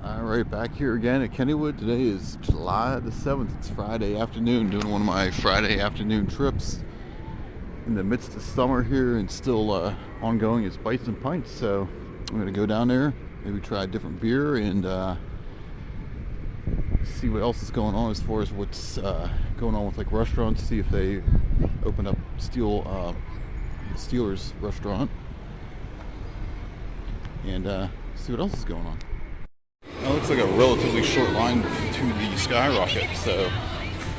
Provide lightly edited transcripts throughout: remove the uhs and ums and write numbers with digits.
Alright, back here again at Kennywood. Today is July the 7th. It's Friday afternoon, doing one of my Friday afternoon trips in the midst of summer here and still ongoing. It's Bites and Pints, so I'm going to go down there, maybe try a different beer and see what else is going on as far as what's going on with like restaurants, see if they open up Steelers restaurant and see what else is going on. That looks like a relatively short line to the Skyrocket, so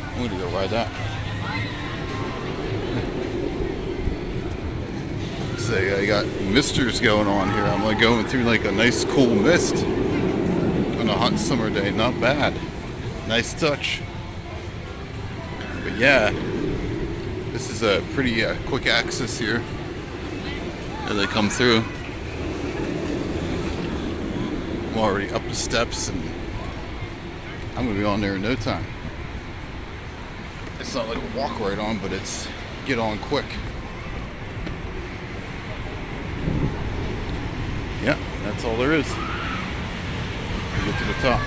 I'm going to go ride that. So I got misters going on here. I'm like going through like a nice cool mist on a hot summer day. Not bad. Nice touch. But yeah, this is a pretty quick access here as I come through. I'm already up the steps and I'm going to be on there in no time. It's not like a walk right on, but it's get on quick. Yeah, that's all there is. Get to the top.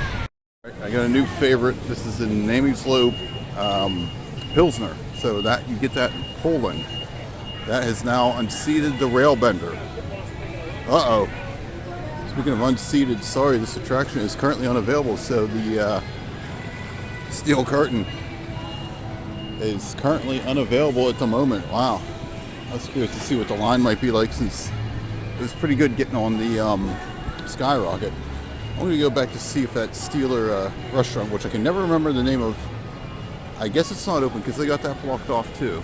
I got a new favorite. This is the Namie's-Low Pilsner. So that you get that in Poland. That has now unseated the rail bender. Uh-oh. Speaking of unseated, sorry, this attraction is currently unavailable. So the steel curtain is currently unavailable at the moment. Wow. I was curious to see what the line might be like since it was pretty good getting on the Skyrocket. I'm going to go back to see if that Steeler restaurant, which I can never remember the name of, I guess it's not open because they got that blocked off too.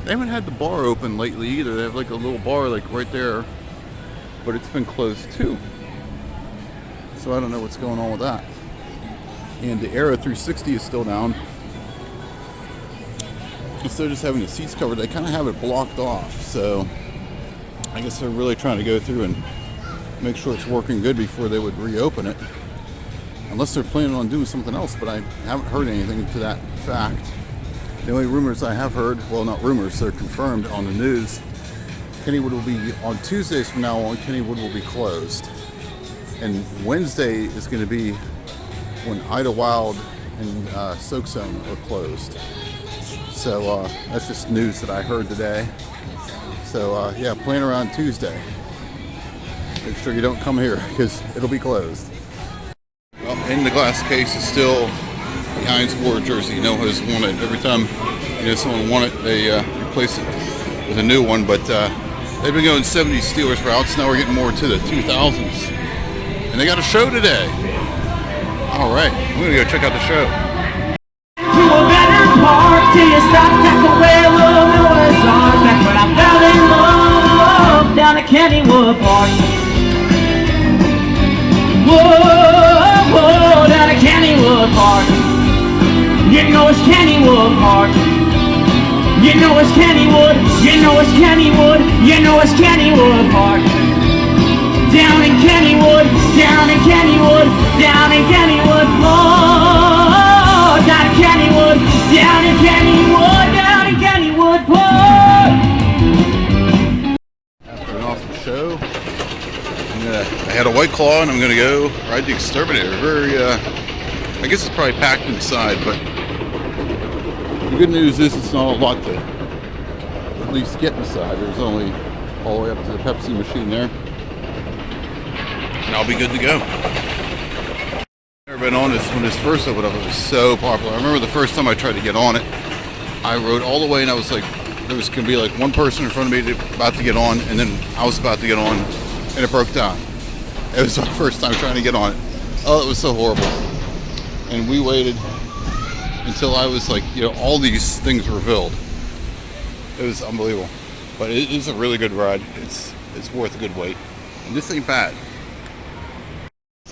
They haven't had the bar open lately either. They have like a little bar like right there, but it's been closed too. So I don't know what's going on with that. And the Era 360 is still down. Instead of just having the seats covered, they kind of have it blocked off. So I guess they're really trying to go through and make sure it's working good before they would reopen it. Unless they're planning on doing something else, but I haven't heard anything to that fact. The only rumors I have heard, well, not rumors, they're confirmed on the news. Kennywood will be, on Tuesdays from now on, Kennywood will be closed. And Wednesday is going to be when Idlewild and Soak Zone are closed. So that's just news that I heard today. So yeah, plan around Tuesday. Make sure you don't come here because it'll be closed. Well, in the glass case is still the Heinz Ward jersey. No one has won it. Every time someone won it, they replace it with a new one. But they've been going 70s Steelers routes. Now we're getting more to the 2000s. And they got a show today. All right, I'm gonna go check out the show. To a better part till you stop tackle where we'll know it's on. That's when I fell in love down at Kennywood Park. Whoa, whoa, down at Kennywood Park. You know it's Kennywood Park. You know it's Kennywood. You know it's Kennywood. You know it's Kennywood Park. Down in Kennywood, down in Kennywood, down in Kennywood, oh, down in Kennywood, down in Kennywood, down in Kennywood, oh. After an awesome show, I had a White Claw and I'm gonna go ride the Exterminator. Very, I guess it's probably packed inside, but the good news is it's not a lot to at least get inside. There's only all the way up to the Pepsi machine there. And I'll be good to go. Never been on this when this first opened up. It was so popular. I remember the first time I tried to get on it, I rode all the way and I was like, there was going to be like one person in front of me about to get on, and then I was about to get on and it broke down. It was my first time trying to get on it. Oh, it was so horrible. And we waited until I was like, all these things were filled. It was unbelievable. But it is a really good ride. It's worth a good wait. And this ain't bad.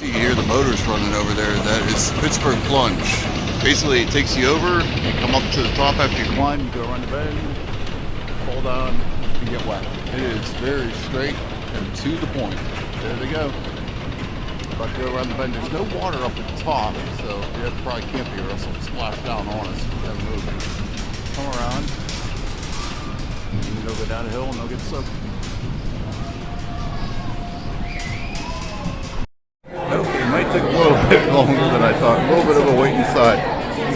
You can hear the motors running over there. That is Pittsburgh Plunge. Basically, it takes you over, you come up to the top after you climb, you go around the bend, fall down, you get wet. It is very straight and to the point. There they go. About to go around the bend. There's no water up at the top, so you have to probably camp here or else it'll splash down on us. We gotta move. Come around, and you'll go down the hill and they'll get soaked. took a little bit longer than I thought. A little bit of a wait inside.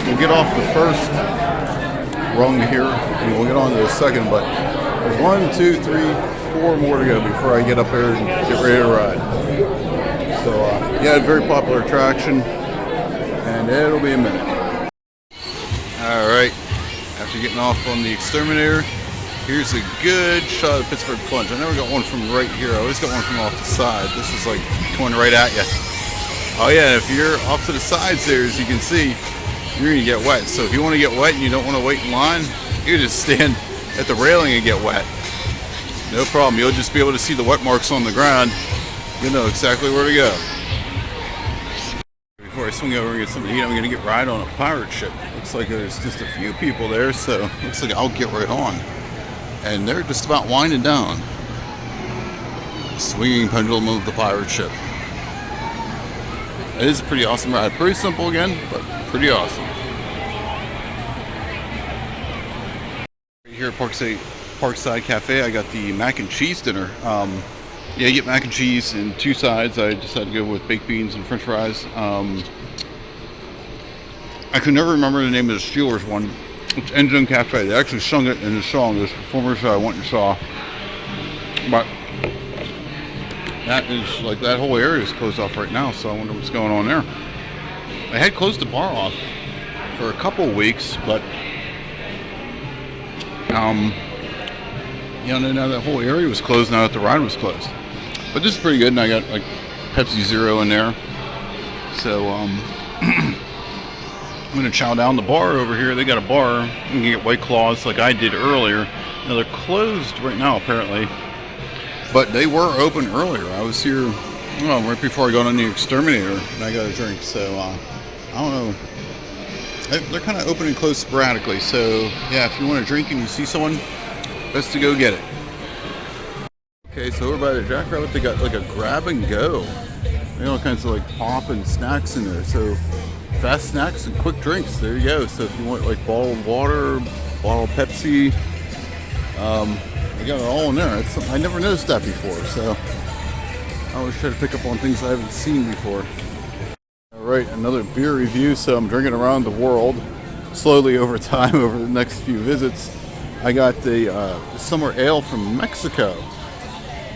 We'll get off the first rung here, and we'll get on to the second, but there's 1, 2, 3, 4 more to go before I get up there and get ready to ride. So, yeah, very popular attraction, and it'll be a minute. Alright, after getting off on the Exterminator, here's a good shot of Pittsburgh Plunge. I never got one from right here. I always got one from off the side. This is like coming right at you. Oh yeah, if you're off to the sides there, as you can see, you're going to get wet. So if you want to get wet and you don't want to wait in line, you just stand at the railing and get wet. No problem. You'll just be able to see the wet marks on the ground. You'll know exactly where to go. Before I swing over and get something to eat, I'm going to get right on a pirate ship. Looks like there's just a few people there, so looks like I'll get right on. And they're just about winding down. Swinging pendulum of the pirate ship. It is a pretty awesome ride. Pretty simple again, but pretty awesome. Right here at Parkside Cafe, I got the mac and cheese dinner. Yeah, you get mac and cheese and 2 sides. I decided to go with baked beans and french fries. I could never remember the name of the Steelers one. It's Engine Cafe. They actually sung it in the song. Those performers that I went and saw. But that is like, that whole area is closed off right now, so I wonder what's going on there. I had closed the bar off for a couple of weeks, but you know, now that whole area was closed now that the ride was closed. But this is pretty good, and I got like Pepsi Zero in there. So I'm gonna chow down the bar over here. They got a bar. You can get White Claws like I did earlier. Now they're closed right now apparently, but they were open earlier. I was here, well, right before I got on the Exterminator, and I got a drink. So I don't know. They're kind of open and closed sporadically. So yeah, if you want a drink and you see someone, best to go get it. Okay, so over by the Jackrabbit, they got like a grab and go. They got all kinds of like pop and snacks in there. So fast snacks and quick drinks. There you go. So if you want like bottled water, bottled Pepsi, they got it all in there. It's, I never noticed that before. So I always try to pick up on things I haven't seen before. All right, another beer review. So I'm drinking around the world slowly over time over the next few visits. I got the summer ale from Mexico. I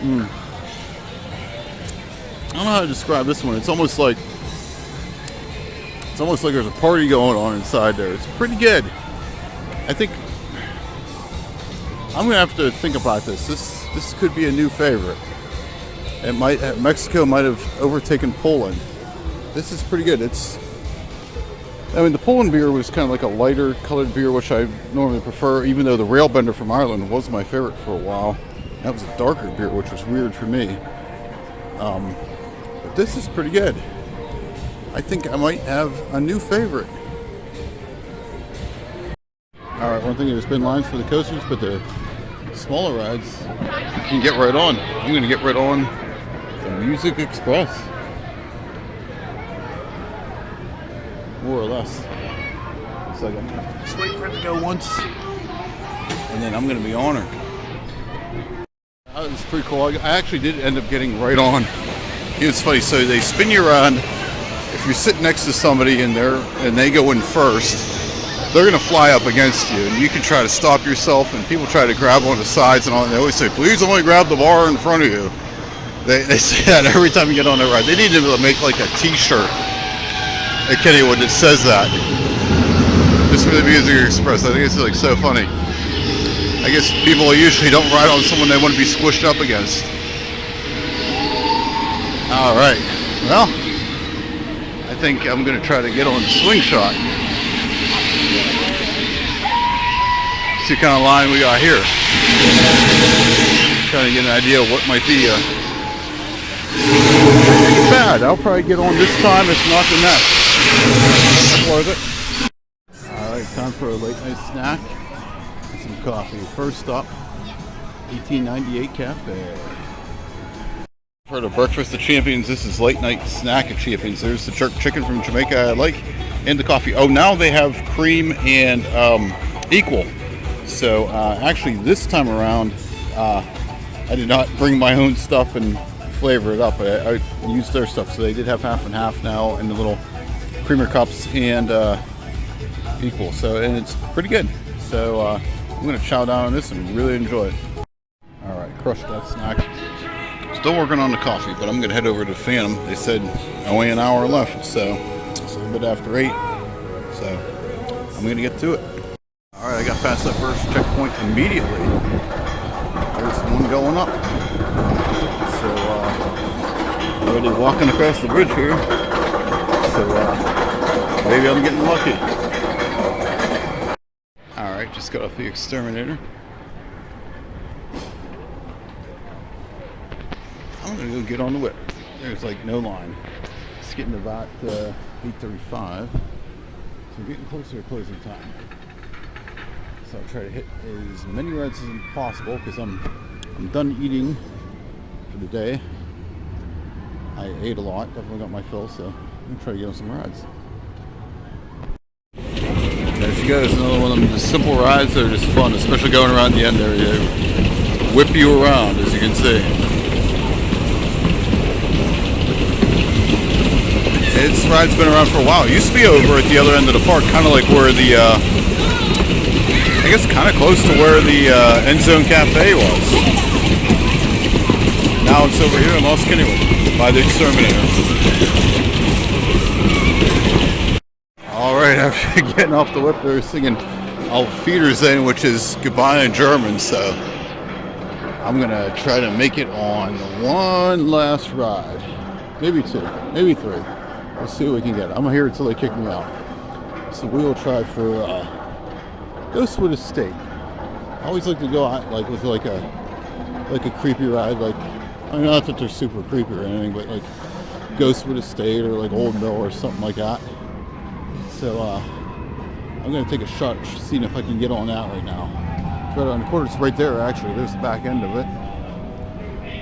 don't know how to describe this one. It's almost like there's a party going on inside there. It's pretty good. I think I'm gonna have to think about this. This could be a new favorite. Mexico might have overtaken Poland. This is pretty good. I mean, the Poland beer was kind of like a lighter colored beer, which I normally prefer, even though the Railbender from Ireland was my favorite for a while. That was a darker beer, which was weird for me. But this is pretty good. I think I might have a new favorite. Alright, one thing, there's been lines for the coasters, but the smaller rides, you can get right on. I'm going to get right on the Music Express. More or less. So I'm going to have to just wait for it to go once, and then I'm going to be on her. That was pretty cool. I actually did end up getting right on. It's funny, so they spin you around. If you're sitting next to somebody and they go in first, they're going to fly up against you, and you can try to stop yourself, and people try to grab on the sides and all, and they always say, please only grab the bar in front of you. They say that every time you get on that ride. They need to make like a t-shirt at Kennywood that says that. Just for the Music Express. I think it's like so funny. I guess people usually don't ride on someone they want to be squished up against. Alright, well, I think I'm going to try to get on the swing shot. See what kind of line we got here. Trying to get an idea of what might be not bad. I'll probably get on this time, if not the next. That's worth it. Alright, time for a late night snack. Some coffee. First stop, 1898 Cafe. Heard of Breakfast of Champions. This is late night snack of Champions. There's the jerk chicken from Jamaica I like, and the coffee. Oh, now they have cream and equal. So actually this time around, I did not bring my own stuff and flavor it up. I used their stuff, so they did have half and half now in the little creamer cups and equal. So, and it's pretty good. So I'm gonna chow down on this and really enjoy it. All right, crushed that snack. Still working on the coffee, but I'm gonna head over to Phantom. They said only an hour left, so it's a little bit after 8. So I'm gonna get to it. All right, I got past that first checkpoint immediately. There's one going up. So already walking across the bridge here. So maybe I'm getting lucky. All right, just got off the exterminator. I'm gonna go get on the whip. There's like no line. It's getting about 8:35, so we're getting closer to closing time. So I'll try to hit as many rides as possible because I'm done eating for the day. I ate a lot, definitely got my fill, so I'm gonna try to get on some rides. There she goes, another one of them simple rides that are just fun, especially going around the end area. They whip you around, as you can see. This ride's been around for a while. It used to be over at the other end of the park, kind of like where the, I guess kind of close to where the End Zone Cafe was. Now it's over here in Lost Kennywood by the exterminator. Alright, after getting off the whip, they're singing Auf Wiedersehen, which is goodbye in German, so I'm going to try to make it on one last ride. Maybe 2, maybe 3. We'll see what we can get. I'm here until they kick me out. So we will try for Ghostwood Estate. I always like to go out like with like a creepy ride, like I mean not that they're super creepy or anything, but like Ghostwood Estate or like Old Mill or something like that. So I'm gonna take a shot seeing if I can get on that right now. It's right on the corner. It's right there actually. There's the back end of it.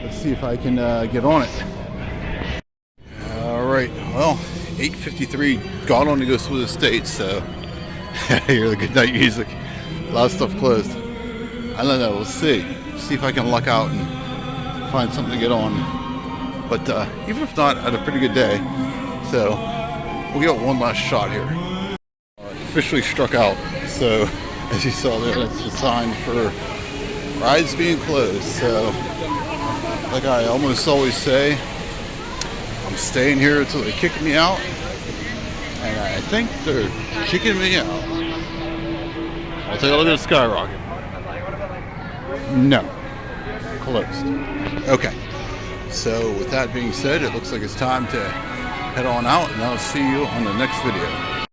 Let's see if I can get on it. Alright, well 8:53 got on to Ghostwood Estate, so I hear the goodnight music. A lot of stuff closed. I don't know, we'll see. See if I can luck out and find something to get on. But even if not, I had a pretty good day. So we'll get one last shot here. Officially struck out. So as you saw there, that's the sign for rides being closed. So like I almost always say, I'm staying here until they kick me out. And I think they're kicking me out. I'll take a look at the skyrocket. No. Closed. Okay. So with that being said, it looks like it's time to head on out, and I'll see you on the next video.